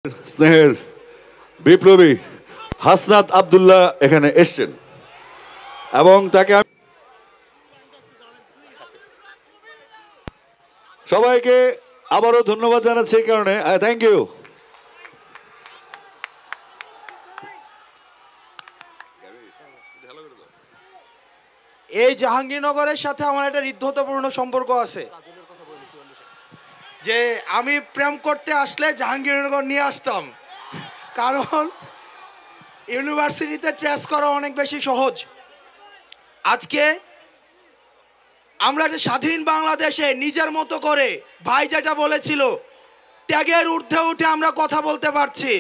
স্নেহের বিপ্লবী হাসনাত আব্দুল্লাহ এখানে এসেছেন এবং তাকে সবাইকে আবারও ধন্যবাদ জানাচ্ছি এই কারণে থ্যাংক ইউ। এই জাহাঙ্গীরনগরের সাথে আমার একটা হৃদ্যতাপূর্ণ সম্পর্ক আছে যে আমি প্রেম করতে আসলে জাহাঙ্গীরনগর নিয়ে আসতাম, কারণ ইউনিভার্সিটিতে ট্রেস করা অনেক বেশি সহজ। আজকে আমরা একটা স্বাধীন বাংলাদেশে নিজের মতো করে ভাই যেটা বলেছিল ট্যাগের ঊর্ধ্বে উঠে আমরা কথা বলতে পারছি।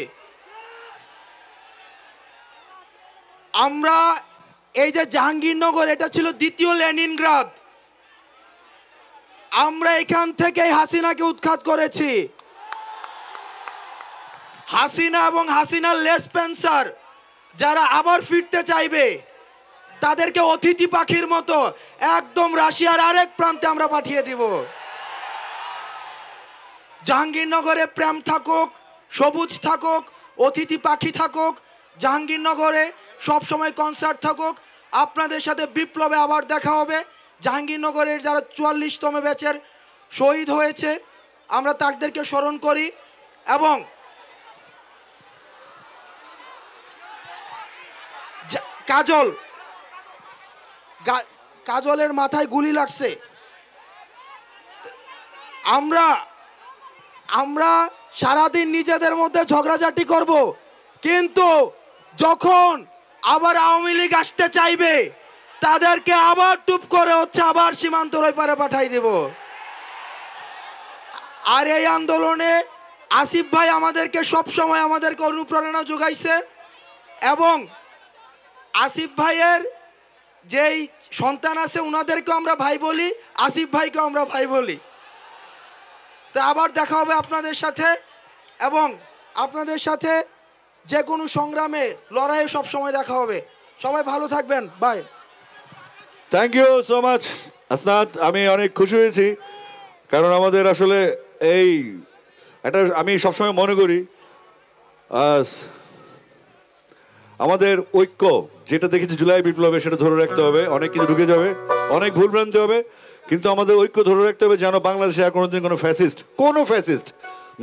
আমরা এই যে জাহাঙ্গীরনগর এটা ছিল দ্বিতীয় লেনিনগ্রাদ, আমরা এখান থেকে হাসিনাকে উৎখাত করেছি। হাসিনা এবং হাসিনার লেসপেন্সার যারা আবার ফিরতে চাইবে তাদেরকে অতিথি পাখির মতো একদম রাশিয়ার আরেক প্রান্তে আমরা পাঠিয়ে দিব। জাহাঙ্গীরনগরে প্রেম থাকুক, সবুজ থাকুক, অতিথি পাখি থাকুক, জাহাঙ্গীরনগরে সবসময় কনসার্ট থাকুক। আপনাদের সাথে বিপ্লবে আবার দেখা হবে। জাহাঙ্গীরনগরের যারা ৪৪তম ব্যাচের শহীদ হয়েছে আমরা তাদেরকে স্মরণ করি এবং কাজলের মাথায় গুলি লাগছে। আমরা সারাদিন নিজেদের মধ্যে ঝগড়াঝাটি করব, কিন্তু যখন আবার আওয়ামী লীগ আসতে চাইবে তাদেরকে আবার টুপ করে আবার সীমান্তর ওই পারে পাঠাই দেব। আর এই আন্দোলনে আসিফ ভাই আমাদেরকে সবসময় আমাদেরকে অনুপ্রেরণা যোগাইছে এবং আসিফ ভাইয়ের যেই সন্তান আছে ওনাদেরকেও আমরা ভাই বলি, আসিফ ভাইকেও আমরা ভাই বলি। তা আবার দেখা হবে আপনাদের সাথে এবং আপনাদের সাথে যে কোনো সংগ্রামে লড়াইয়ে সবসময় দেখা হবে। সবাই ভালো থাকবেন, bye. Thank you so much Hasnat. আমি অনেক খুশি হয়েছি কারণ আমাদের আসলে এটা আমি সবসময় মনে করি আমাদের ঐক্য যেটা দেখেছি জুলাই বিপ্লবে সেটা ধরে রাখতে হবে। অনেক কিছু ঢুকে যাবে, অনেক ভুলভ্রান্তি হবে, কিন্তু আমাদের ঐক্য ধরে রাখতে হবে যেন বাংলাদেশে আর কোনোদিন কোনো ফ্যাসিস্ট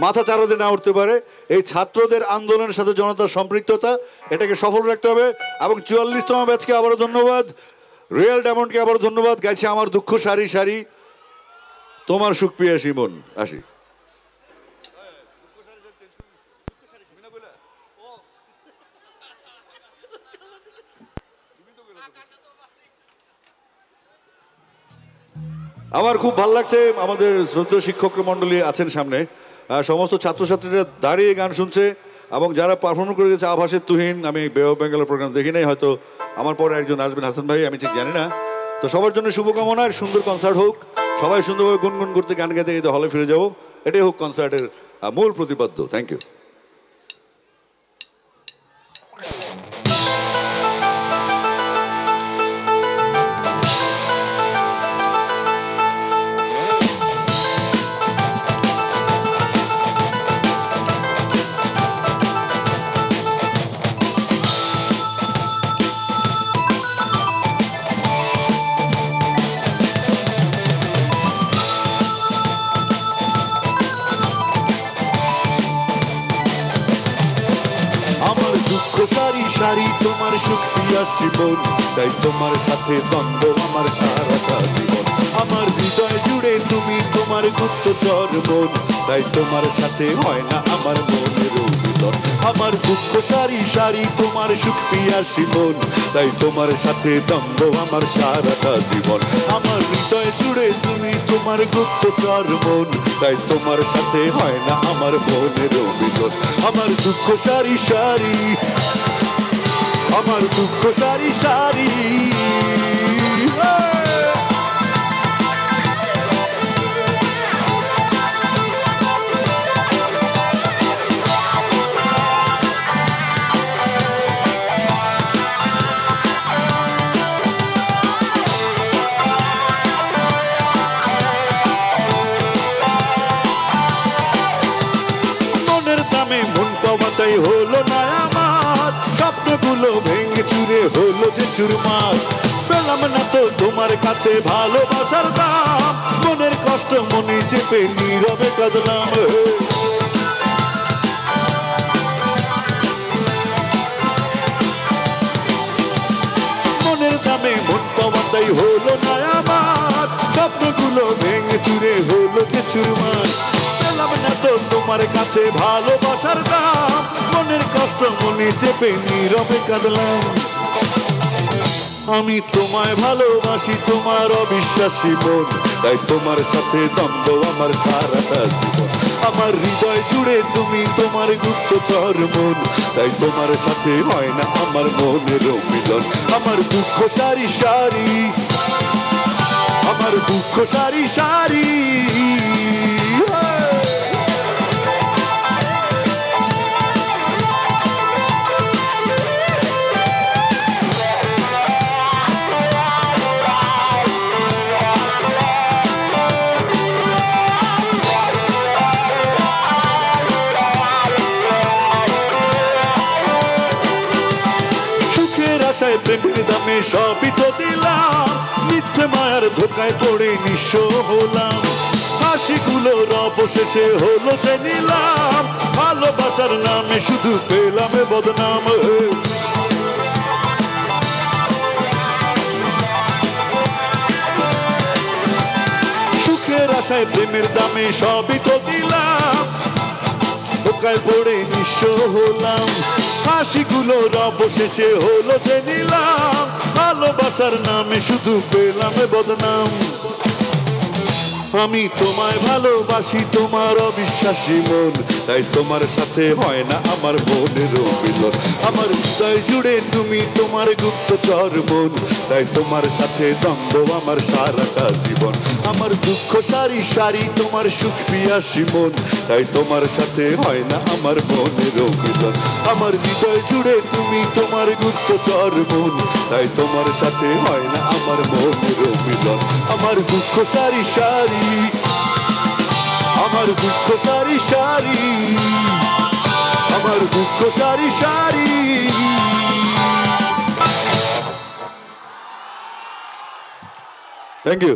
মাথা চারাতে না উঠতে পারে। এই ছাত্রদের আন্দোলনের সাথে জনতার সম্পৃক্ততা এটাকে সফল রাখতে হবে। এবং ৪৪তম ব্যাচকে আবারও ধন্যবাদ, রিয়েল ডায়মন্ডকে আবারও ধন্যবাদ। গাইছে আমার দুঃখ সারি সারি তোমার সুখ পিয়াসী মন। আসি। আমার খুব ভালো লাগছে আমাদের শ্রদ্ধেয় শিক্ষক মণ্ডলী আছেন সামনে, সমস্ত ছাত্রছাত্রীরা দাঁড়িয়ে গান শুনছে এবং যারা পারফর্ম করে গেছে আভাসের তুহিন। আমি বে অফ বেঙ্গলের প্রোগ্রাম দেখি নাই, হয়তো আমার পরে একজন আসবেন হাসান ভাই, আমি ঠিক জানি না। তো সবার জন্য শুভকামনা, সুন্দর কনসার্ট হোক, সবাই সুন্দরভাবে গুনগুন করতে গান গাইতে গাইতে হলে ফিরে যাবো, এটাই হোক কনসার্টের মূল প্রতিপাদ্য। Thank you. সারি সারি তোমার সুখ পিয়াসী মন, তাই তোমার সাথে দ্বন্দ্ব আমার সারাটা জীবন। আমার হৃদয় জুড়ে তুমি তোমার গুপ্তচর মন, তাই তোমার সাথে হয় না আমার মনের মিলন। আমার দুঃখ সারি সারি তোমার সুখ পিয়াসী মন, তাই তোমার সাথে দ্বন্দ্ব আমার সারাটা জীবন। আমার হৃদয় জুড়ে তুমি তোমার গুপ্তচর মন, তাই তোমার সাথে হয় না আমার মনের মিলন। আমার দুঃখ সারি সারি, আমার দুঃখ সারি সারি। মনের দামে মন তাই হলো না আমার, স্বপ্নগুলো ভেঙে চুরে হলো যে চুরমার। পেলাম না তো তোমার কাছে ভালোবাসার দাম, মনের কষ্ট মনে চেপে নীরবে কাঁদলাম। মনের দামে মন পাওয়া তাই হলো না আমার, স্বপ্নগুলো ভেঙে চুরে হলো যে চুরমার। পেলাম না তো তোমার কাছে ভালোবাসার দাম, মনের কষ্ট মনে চেপে নীরবে কাঁদলাম। আমি তোমায় ভালোবাসি তোমার অবিশ্বাসী মন, তাই তোমার সাথে দ্বন্দ্ব আমার সারাটা জীবন। আমার হৃদয় জুড়ে তুমি তোমার গুপ্তচর মন, তাই তোমার সাথে হয় না আমার মনের মিলন। আমার দুঃখ সারি সারি, আমার দুঃখ সারি সারি। আশায় প্রেমের দামে সবই তো দিলাম, মিথ্যে মায়ার ধোকায় পড়ে নিঃস্ব হলাম। হাসিগুলোর অবশেষে হলো যে নিলাম, ভালোবাসার নামে শুধু পেলাম বদনাম। সুখের আশায় প্রেমের দামে সবই তো দিলাম, ধোকায় পড়ে নিঃস্ব হলাম। হাসিগুলোর অবশেষে হলো যে নিলাম, ভালোবাসার নামে শুধু পেলাম বদনাম। আমি তোমায় ভালোবাসি তোমার অবিশ্বাসী মন, তাই তোমার সাথে হয় না আমার মনের মিলন। আমার হৃদয় জুড়ে তুমি তোমার গুপ্তচর মন, তাই তোমার সাথে দ্বন্দ্ব আমার সারাটা জীবন। আমার দুঃখ সারি সারি তোমার সুখ পিয়াসী মন, তাই তোমার সাথে হয় না আমার মনের মিলন। আমার হৃদয় জুড়ে তুমি তোমার গুপ্তচর মন, তাই তোমার সাথে হয় না আমার মনের মিলন। আমার দুঃখ সারি সারি, আমার দুঃখ সারি সারি, আমার দুঃখ সারি সারি। Thank you.